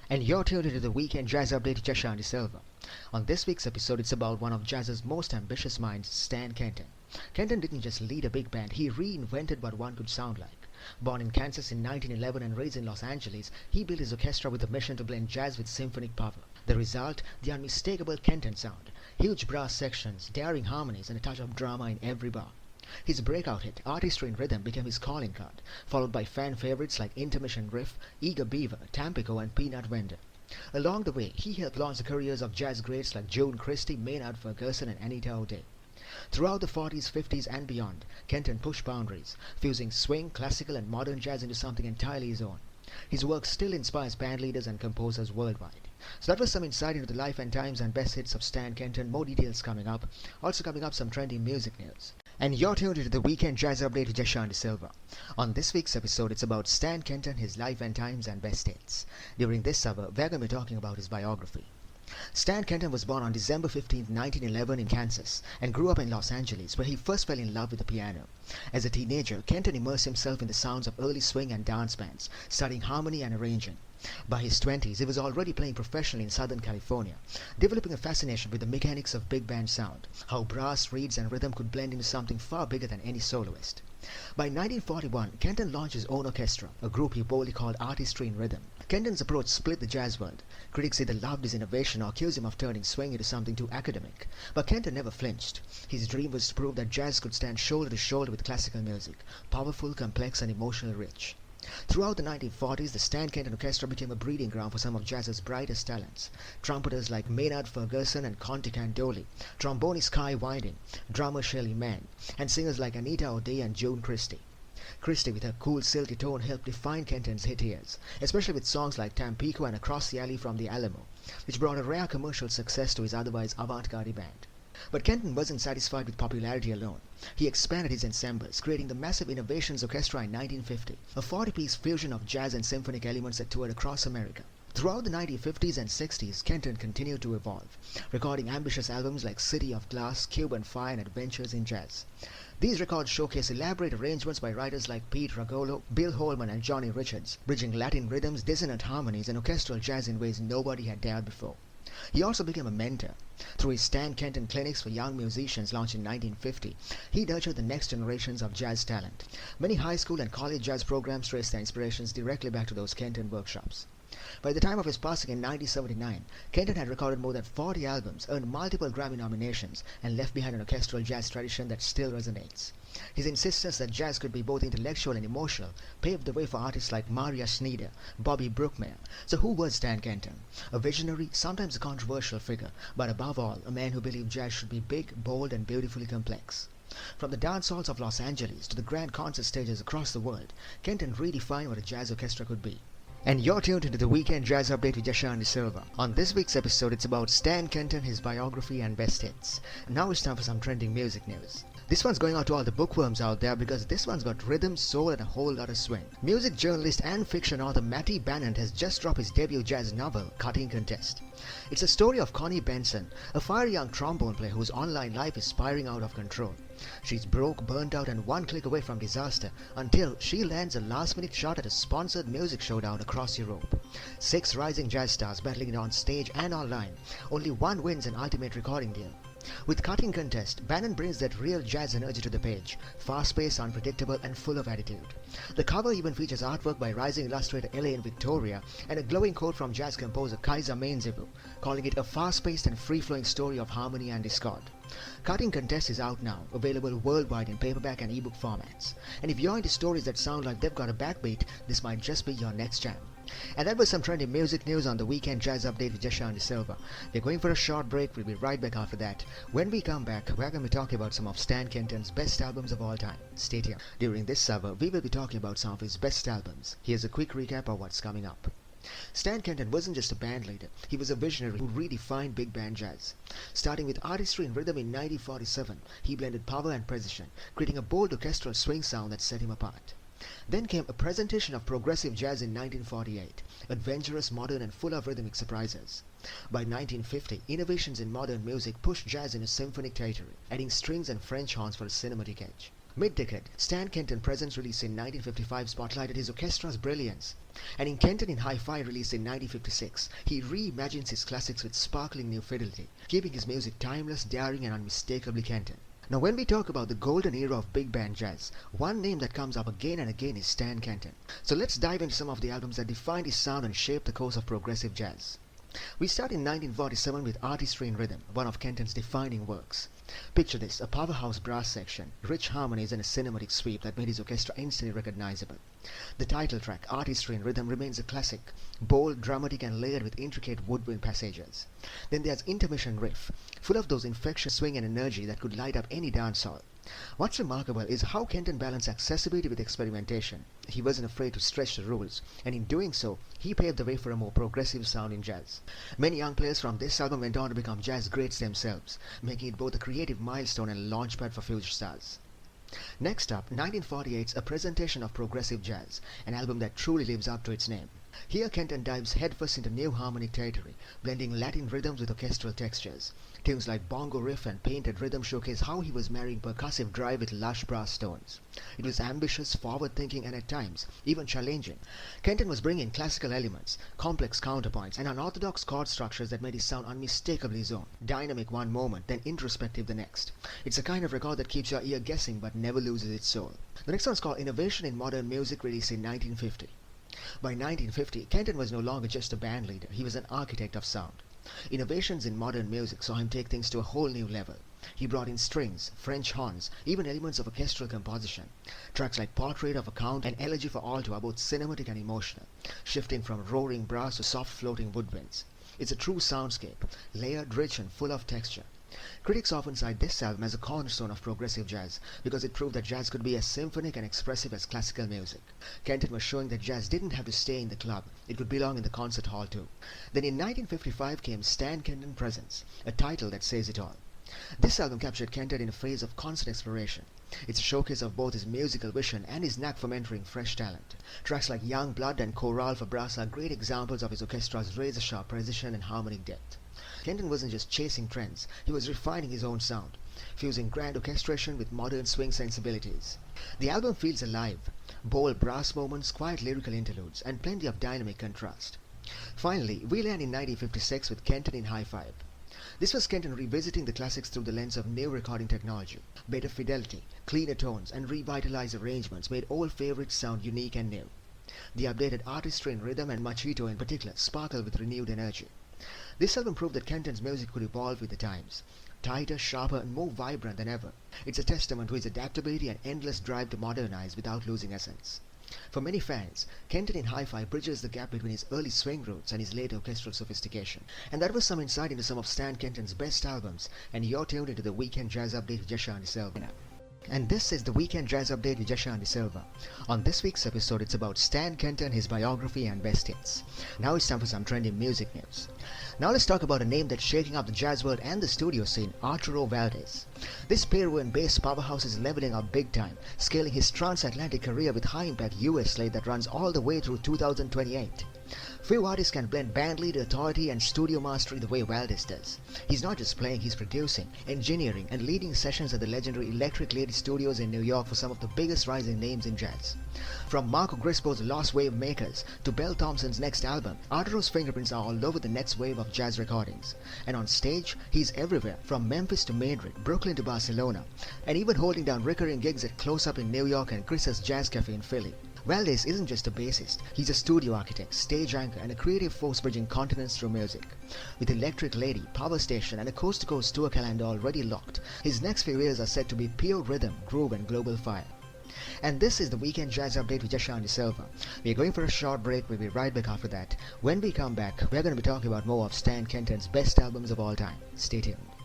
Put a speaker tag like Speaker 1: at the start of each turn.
Speaker 1: And you're tuned into the Weekend Jazz Update with Jashanti Silva. On this week's episode, it's about one of jazz's most ambitious minds, Stan Kenton. Kenton didn't just lead a big band, he reinvented what one could sound like. Born in Kansas in 1911 and raised in Los Angeles, he built his orchestra with a mission to blend jazz with symphonic power. The result, the unmistakable Kenton sound. Huge brass sections, daring harmonies, and a touch of drama in every bar. His breakout hit, Artistry in Rhythm, became his calling card, followed by fan favorites like Intermission Riff, Eager Beaver, Tampico, and Peanut Vendor. Along the way, he helped launch the careers of jazz greats like Joan Christie, Maynard Ferguson, and Anita O'Day. Throughout the 40s, 50s, and beyond, Kenton pushed boundaries, fusing swing, classical, and modern jazz into something entirely his own. His work still inspires bandleaders and composers worldwide. So that was some insight into the life and times and best hits of Stan Kenton. More details coming up. Also coming up, some trendy music news. And you're tuned into the Weekend Jazz Update with Jashanti Silva. On this week's episode, it's about Stan Kenton, his life and times and best hits. During this hour, we're going to be talking about his biography. Stan Kenton was born on December 15, 1911 in Kansas and grew up in Los Angeles, where he first fell in love with the piano. As a teenager, Kenton immersed himself in the sounds of early swing and dance bands, studying harmony and arranging. By his 20s, he was already playing professionally in Southern California, developing a fascination with the mechanics of big band sound, how brass, reeds, and rhythm could blend into something far bigger than any soloist. By 1941, Kenton launched his own orchestra, a group he boldly called Artistry in Rhythm. Kenton's approach split the jazz world. Critics either loved his innovation or accused him of turning swing into something too academic. But Kenton never flinched. His dream was to prove that jazz could stand shoulder to shoulder with classical music, powerful, complex, and emotionally rich. Throughout the 1940s, the Stan Kenton Orchestra became a breeding ground for some of jazz's brightest talents. Trumpeters like Maynard Ferguson and Conte Candoli, trombonist Kai Winding, drummer Shelley Mann, and singers like Anita O'Day and Joan Christie. Christie, with her cool, silky tone, helped define Kenton's hit years, especially with songs like Tampico and Across the Alley from the Alamo, which brought a rare commercial success to his otherwise avant-garde band. But Kenton wasn't satisfied with popularity alone. He expanded his ensembles, creating the massive Innovations Orchestra in 1950, a 40-piece fusion of jazz and symphonic elements that toured across America. Throughout the 1950s and 60s, Kenton continued to evolve, recording ambitious albums like City of Glass, Cuban Fire, and Adventures in Jazz. These records showcase elaborate arrangements by writers like Pete Ragolo, Bill Holman, and Johnny Richards, bridging Latin rhythms, dissonant harmonies, and orchestral jazz in ways nobody had dared before. He also became a mentor. Through his Stan Kenton clinics for young musicians launched in 1950, he nurtured the next generations of jazz talent. Many high school and college jazz programs trace their inspirations directly back to those Kenton workshops. By the time of his passing in 1979, Kenton had recorded more than 40 albums, earned multiple Grammy nominations, and left behind an orchestral jazz tradition that still resonates. His insistence that jazz could be both intellectual and emotional paved the way for artists like Maria Schneider, Bobby Brookmeyer. So who was Stan Kenton? A visionary, sometimes a controversial figure, but above all, a man who believed jazz should be big, bold, and beautifully complex. From the dance halls of Los Angeles to the grand concert stages across the world, Kenton redefined what a jazz orchestra could be. And you're tuned into the Weekend Jazz Update with Jashanti Silva. On this week's episode, it's about Stan Kenton, his biography, and best hits. Now it's time for some trending music news. This one's going out to all the bookworms out there because this one's got rhythm, soul, and a whole lot of swing. Music journalist and fiction author Matty Bannant has just dropped his debut jazz novel, Cutting Contest. It's a story of Connie Benson, a fiery young trombone player whose online life is spiraling out of control. She's broke, burnt out, and one click away from disaster until she lands a last-minute shot at a sponsored music showdown across Europe. 6 rising jazz stars battling it on stage and online. Only one wins an ultimate recording deal. With Cutting Contest, Bannon brings that real jazz energy to the page, fast-paced, unpredictable, and full of attitude. The cover even features artwork by rising illustrator Elaine Victoria and a glowing quote from jazz composer Kaiser Mainzebu, calling it a fast-paced and free-flowing story of harmony and discord. Cutting Contest is out now, available worldwide in paperback and ebook formats. And if you're into stories that sound like they've got a backbeat, this might just be your next jam. And that was some trendy music news on the Weekend Jazz Update with Jashanti Silva. We're going for a short break. We'll be right back after that. When we come back, we're going to be talking about some of Stan Kenton's best albums of all time. Stay tuned. During this hour, we will be talking about some of his best albums. Here's a quick recap of what's coming up. Stan Kenton wasn't just a band leader, he was a visionary who redefined big band jazz. Starting with Artistry in Rhythm in 1947, he blended power and precision, creating a bold orchestral swing sound that set him apart. Then came a presentation of progressive jazz in 1948, adventurous, modern, and full of rhythmic surprises. By 1950, innovations in modern music pushed jazz into symphonic territory, adding strings and French horns for a cinematic edge. Mid-decade, Stan Kenton Presents released in 1955 spotlighted his orchestra's brilliance. And in Kenton in Hi-Fi released in 1956, he reimagines his classics with sparkling new fidelity, keeping his music timeless, daring and unmistakably Kenton. Now when we talk about the golden era of big band jazz, one name that comes up again and again is Stan Kenton. So let's dive into some of the albums that defined his sound and shaped the course of progressive jazz. We start in 1947 with Artistry in Rhythm, one of Kenton's defining works. Picture this, a powerhouse brass section, rich harmonies and a cinematic sweep that made his orchestra instantly recognizable. The title track, Artistry in Rhythm, remains a classic, bold, dramatic and layered with intricate woodwind passages. Then there's Intermission Riff, full of those infectious swing and energy that could light up any dance hall. What's remarkable is how Kenton balanced accessibility with experimentation. He wasn't afraid to stretch the rules, and in doing so, he paved the way for a more progressive sound in jazz. Many young players from this album went on to become jazz greats themselves, making it both a creative milestone and a launchpad for future stars. Next up, 1948's A Presentation of Progressive Jazz, an album that truly lives up to its name. Here Kenton dives headfirst into new harmonic territory, blending Latin rhythms with orchestral textures. Tunes like Bongo Riff and Painted Rhythm showcase how he was marrying percussive drive with lush brass tones. It was ambitious, forward-thinking and at times, even challenging. Kenton was bringing classical elements, complex counterpoints and unorthodox chord structures that made his sound unmistakably his own. Dynamic one moment, then introspective the next. It's a kind of record that keeps your ear guessing but never loses its soul. The next one's called Innovation in Modern Music, released in 1950. By 1950, Kenton was no longer just a band leader, he was an architect of sound. Innovations in modern music saw him take things to a whole new level. He brought in strings, French horns, even elements of orchestral composition. Tracks like Portrait of a Count and Elegy for Alto are both cinematic and emotional, shifting from roaring brass to soft floating woodwinds. It's a true soundscape, layered, rich and full of texture. Critics often cite this album as a cornerstone of progressive jazz because it proved that jazz could be as symphonic and expressive as classical music. Kenton was showing that jazz didn't have to stay in the club, it could belong in the concert hall too. Then in 1955 came Stan Kenton Presents, a title that says it all. This album captured Kenton in a phase of constant exploration. It's a showcase of both his musical vision and his knack for mentoring fresh talent. Tracks like Young Blood and Chorale for Brass are great examples of his orchestra's razor-sharp precision and harmonic depth. Kenton wasn't just chasing trends, he was refining his own sound, fusing grand orchestration with modern swing sensibilities. The album feels alive, bold brass moments, quiet lyrical interludes, and plenty of dynamic contrast. Finally, we land in 1956 with Kenton in Hi-Fi. This was Kenton revisiting the classics through the lens of new recording technology. Better fidelity, cleaner tones, and revitalized arrangements made old favorites sound unique and new. The updated Artistry in Rhythm and Machito in particular sparkle with renewed energy. This album proved that Kenton's music could evolve with the times, tighter, sharper and more vibrant than ever. It's a testament to his adaptability and endless drive to modernize without losing essence. For many fans, Kenton in Hi-Fi bridges the gap between his early swing roots and his late orchestral sophistication. And that was some insight into some of Stan Kenton's best albums, and you're tuned into the Weekend Jazz Update with Jasha and Silva. And this is the Weekend Jazz Update with Jasha and Silva. On this week's episode, it's about Stan Kenton, his biography and best hits. Now it's time for some trending music news. Now let's talk about a name that's shaking up the jazz world and the studio scene, Arturo Valdez. This Peruvian bass powerhouse is leveling up big time, scaling his transatlantic career with high-impact US slate that runs all the way through 2028. Few artists can blend bandleader authority and studio mastery the way Valdez does. He's not just playing, he's producing, engineering, and leading sessions at the legendary Electric Lady Studios in New York for some of the biggest rising names in jazz. From Marco Grispo's Lost Wave Makers to Bell Thompson's next album, Arturo's fingerprints are all over the next wave of jazz recordings. And on stage, he's everywhere, from Memphis to Madrid, Brooklyn to Barcelona, and even holding down recurring gigs at Close Up in New York and Chris's Jazz Cafe in Philly. Valdez isn't just a bassist, he's a studio architect, stage anchor and a creative force bridging continents through music. With Electric Lady, Power Station and a coast-to-coast tour calendar already locked, his next few years are set to be pure rhythm, groove and global fire. And this is the Weekend Jazz Update with Jasha and Silva. We're going for a short break, we'll be right back after that. When we come back, we're going to be talking about more of Stan Kenton's best albums of all time. Stay tuned.